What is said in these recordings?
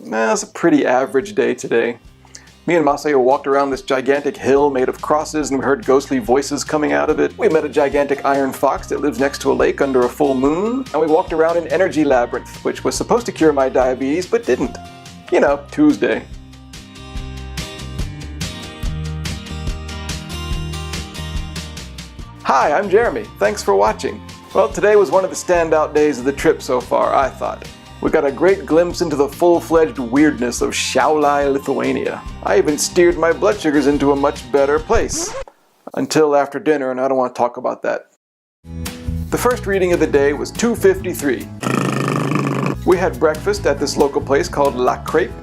It's a pretty average day today. Me and Masayo walked around this gigantic hill made of crosses and we heard ghostly voices coming out of it. We met a gigantic iron fox that lives next to a lake under a full moon. And we walked around an energy labyrinth, which was supposed to cure my diabetes, but didn't. You know, Tuesday. Hi, I'm Jeremy. Thanks for watching. Well, today was one of the standout days of the trip so far, I thought. We got a great glimpse into the full-fledged weirdness of Šiauliai, Lithuania. I even steered my blood sugars into a much better place. Until after dinner, and I don't want to talk about that. The first reading of the day was 2:53. We had breakfast at this local place called labyrinth.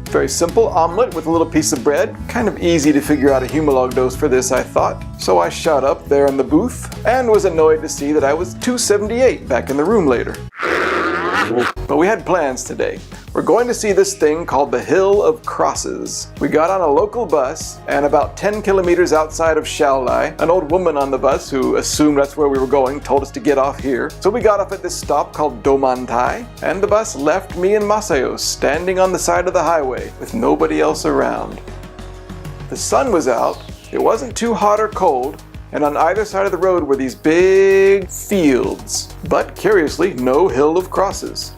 Very simple omelet with a little piece of bread. Kind of easy to figure out a humalog dose for this, I thought. So I shot up there in the booth and was annoyed to see that I was 278 back in the room later. But we had plans today. We're going to see this thing called the Hill of Crosses. We got on a local bus, and about 10 kilometers outside of Šiauliai, an old woman on the bus who assumed that's where we were going told us to get off here. So we got off at this stop called Domantai, and the bus left me and Masayo standing on the side of the highway with nobody else around. The sun was out, it wasn't too hot or cold, and on either side of the road were these big fields, but curiously, no hill of crosses.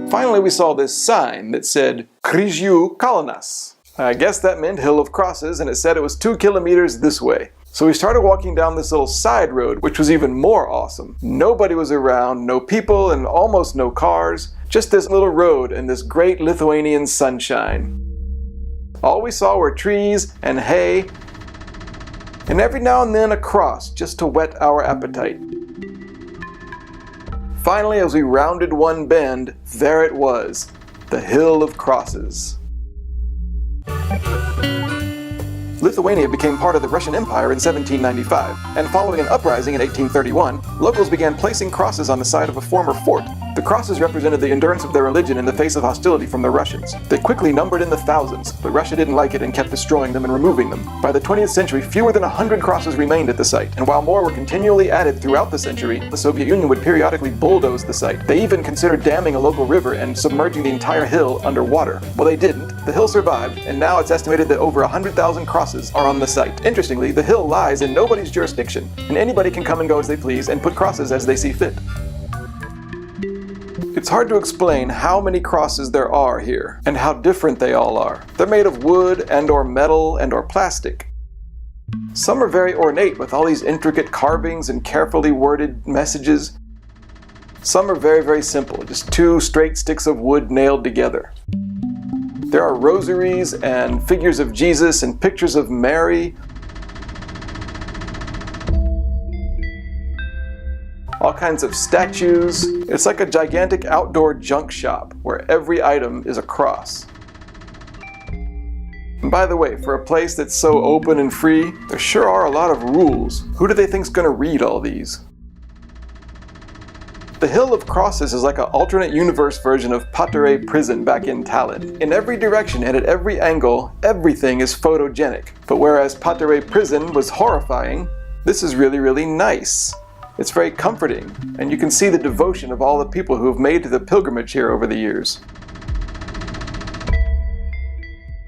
Finally, we saw this sign that said, Krzyż Kalnas. I guess that meant hill of crosses, and it said it was 2 kilometers this way. So we started walking down this little side road, which was even more awesome. Nobody was around, no people, and almost no cars, just this little road and this great Lithuanian sunshine. All we saw were trees and hay, and every now and then a cross just to whet our appetite. Finally, as we rounded one bend, there it was, the Hill of Crosses. Lithuania became part of the Russian Empire in 1795, and following an uprising in 1831, locals began placing crosses on the side of a former fort. The crosses represented the endurance of their religion in the face of hostility from the Russians. They quickly numbered in the thousands, but Russia didn't like it and kept destroying them and removing them. By the 20th century, fewer than 100 crosses remained at the site, and while more were continually added throughout the century, the Soviet Union would periodically bulldoze the site. They even considered damming a local river and submerging the entire hill underwater. Well, they didn't. The hill survived, and now it's estimated that over 100,000 crosses are on the site. Interestingly, the hill lies in nobody's jurisdiction, and anybody can come and go as they please and put crosses as they see fit. It's hard to explain how many crosses there are here, and how different they all are. They're made of wood and/or metal and/or plastic. Some are very ornate with all these intricate carvings and carefully worded messages. Some are very, very simple, just 2 straight sticks of wood nailed together. There are rosaries and figures of Jesus and pictures of Mary. All kinds of statues. It's like a gigantic outdoor junk shop where every item is a cross. And by the way, for a place that's so open and free, there sure are a lot of rules. Who do they think's gonna read all these? The Hill of Crosses is like an alternate universe version of Pattare Prison back in Tallinn. In every direction and at every angle, everything is photogenic. But whereas Pattare Prison was horrifying, this is really, really nice. It's very comforting, and you can see the devotion of all the people who have made the pilgrimage here over the years.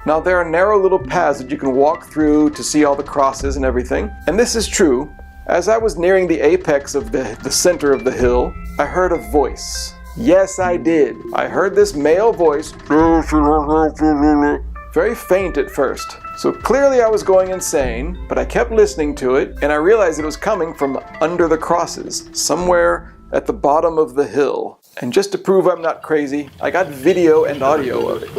Now there are narrow little paths that you can walk through to see all the crosses and everything, and this is true. As I was nearing the apex of the center of the hill, I heard a voice. Yes, I did. I heard this male voice, very faint at first. So clearly I was going insane, but I kept listening to it, and I realized it was coming from under the crosses, somewhere at the bottom of the hill. And just to prove I'm not crazy, I got video and audio of it.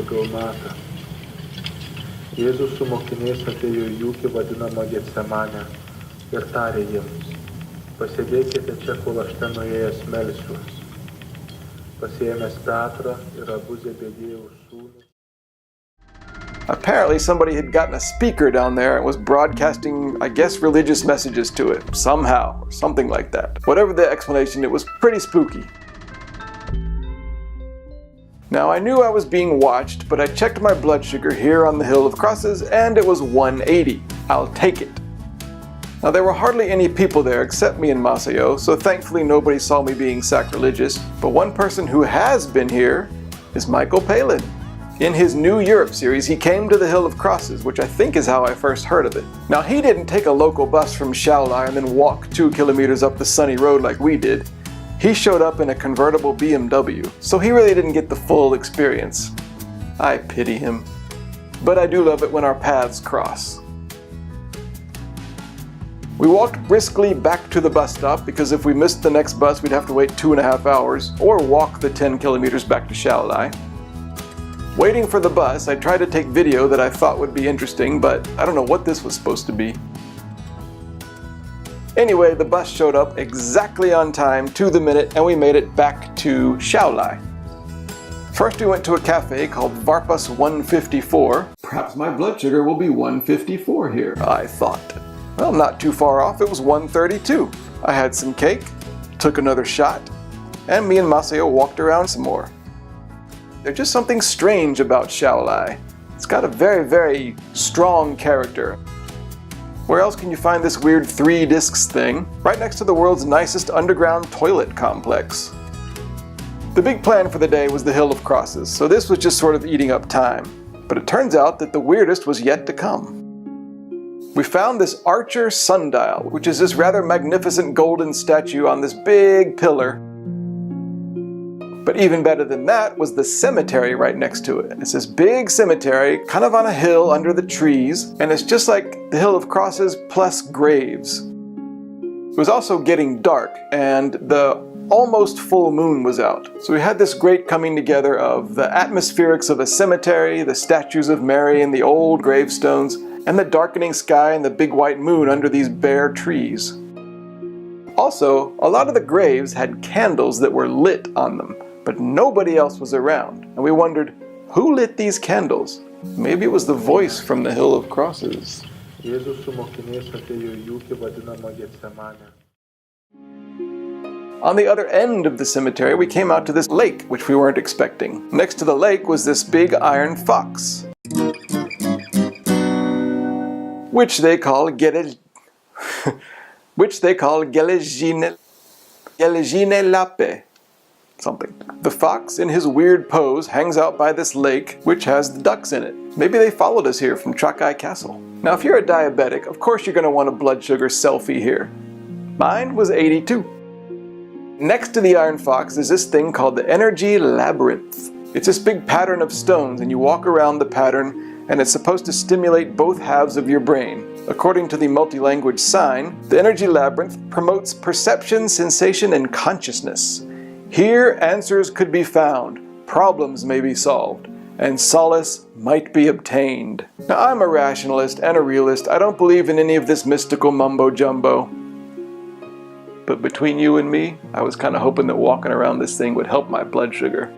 Jėzus su mokiniais atėjo į ūkį vadinamą Getsemanę ir tarė jiems, pasėdėkite čia, kol aš ten nuėjęs melsiuos. Pasiėmęs Petrą ir abu Zebediejaus sūnus. Apparently somebody had gotten a speaker down there and was broadcasting, I guess, religious messages to it, somehow, or something like that. Whatever the explanation, it was pretty spooky. Now, I knew I was being watched, but I checked my blood sugar here on the Hill of Crosses, and it was 180. I'll take it. Now there were hardly any people there except me and Masayo, so thankfully nobody saw me being sacrilegious. But one person who has been here is Michael Palin. In his New Europe series, he came to the Hill of Crosses, which I think is how I first heard of it. Now he didn't take a local bus from Šiauliai and then walk 2 kilometers up the sunny road like we did. He showed up in a convertible BMW, so he really didn't get the full experience. I pity him. But I do love it when our paths cross. We walked briskly back to the bus stop because if we missed the next bus we'd have to wait 2.5 hours or walk the 10 kilometers back to Šiauliai. Waiting for the bus, I tried to take video that I thought would be interesting, but I don't know what this was supposed to be. Anyway, the bus showed up exactly on time, to the minute, and we made it back to Šiauliai. First we went to a cafe called Varpas 154. Perhaps my blood sugar will be 154 here, I thought. Well, not too far off, it was 132. I had some cake, took another shot, and me and Masayo walked around some more. There's just something strange about Šiauliai. It's got a very, very strong character. Where else can you find this weird 3 discs thing? Right next to the world's nicest underground toilet complex. The big plan for the day was the Hill of Crosses, so this was just sort of eating up time. But it turns out that the weirdest was yet to come. We found this Archer sundial, which is this rather magnificent golden statue on this big pillar. But even better than that was the cemetery right next to it. It's this big cemetery, kind of on a hill under the trees, and it's just like the Hill of Crosses plus graves. It was also getting dark, and the almost full moon was out. So we had this great coming together of the atmospherics of a cemetery, the statues of Mary and the old gravestones, and the darkening sky and the big white moon under these bare trees. Also, a lot of the graves had candles that were lit on them, but nobody else was around, and we wondered, who lit these candles? Maybe it was the voice from the Hill of Crosses. On the other end of the cemetery, we came out to this lake, which we weren't expecting. Next to the lake was this big iron fox, which they call Gelezhine Lape. Something. The fox, in his weird pose, hangs out by this lake, which has the ducks in it. Maybe they followed us here from Trakai Castle. Now, if you're a diabetic, of course you're going to want a blood sugar selfie here. Mine was 82. Next to the iron fox is this thing called the energy labyrinth. It's this big pattern of stones, and you walk around the pattern, and it's supposed to stimulate both halves of your brain. According to the multi-language sign, the energy labyrinth promotes perception, sensation, and consciousness. Here answers could be found, problems may be solved, and solace might be obtained. Now I'm a rationalist and a realist. I don't believe in any of this mystical mumbo-jumbo. But between you and me, I was kind of hoping that walking around this thing would help my blood sugar.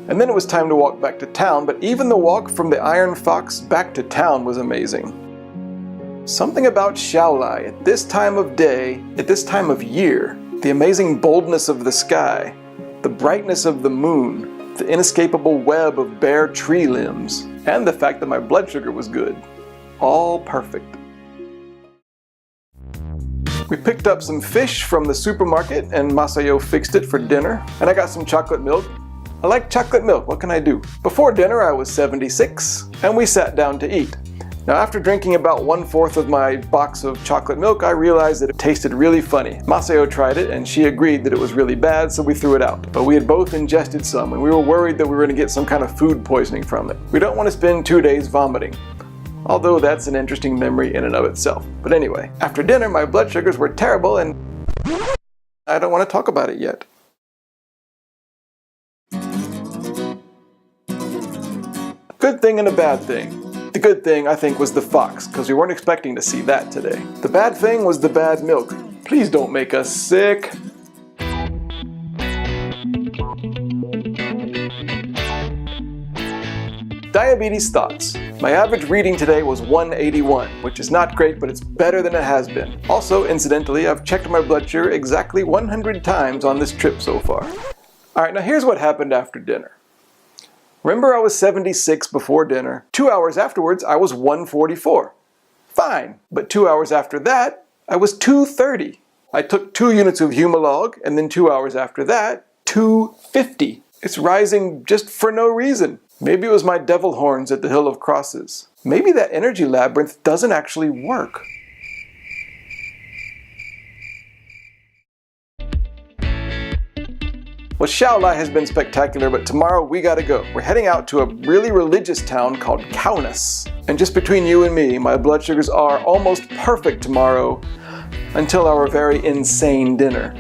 And then it was time to walk back to town, but even the walk from the Iron Fox back to town was amazing. Something about Šiauliai at this time of day, at this time of year, the amazing boldness of the sky, the brightness of the moon, the inescapable web of bare tree limbs, and the fact that my blood sugar was good. All perfect. We picked up some fish from the supermarket and Masayo fixed it for dinner, and I got some chocolate milk. I like chocolate milk, what can I do? Before dinner I was 76, and we sat down to eat. Now after drinking about 1/4 of my box of chocolate milk, I realized that it tasted really funny. Masayo tried it and she agreed that it was really bad, so we threw it out. But we had both ingested some and we were worried that we were going to get some kind of food poisoning from it. We don't want to spend 2 days vomiting. Although that's an interesting memory in and of itself. But anyway, after dinner my blood sugars were terrible and I don't want to talk about it yet. Good thing and a bad thing. The good thing, I think, was the fox, because we weren't expecting to see that today. The bad thing was the bad milk. Please don't make us sick. Diabetes thoughts. My average reading today was 181, which is not great, but it's better than it has been. Also, incidentally, I've checked my blood sugar exactly 100 times on this trip so far. Alright, now here's what happened after dinner. Remember I was 76 before dinner. 2 hours afterwards, I was 144. fine. But 2 hours after that, I was 230. I took 2 units of Humalog, and then 2 hours after that, 250. It's rising just for no reason. Maybe it was my devil horns at the Hill of Crosses. Maybe that energy labyrinth doesn't actually work. Well, Šiauliai has been spectacular, but tomorrow we gotta go. We're heading out to a really religious town called Kaunas. And just between you and me, my blood sugars are almost perfect tomorrow until our very insane dinner.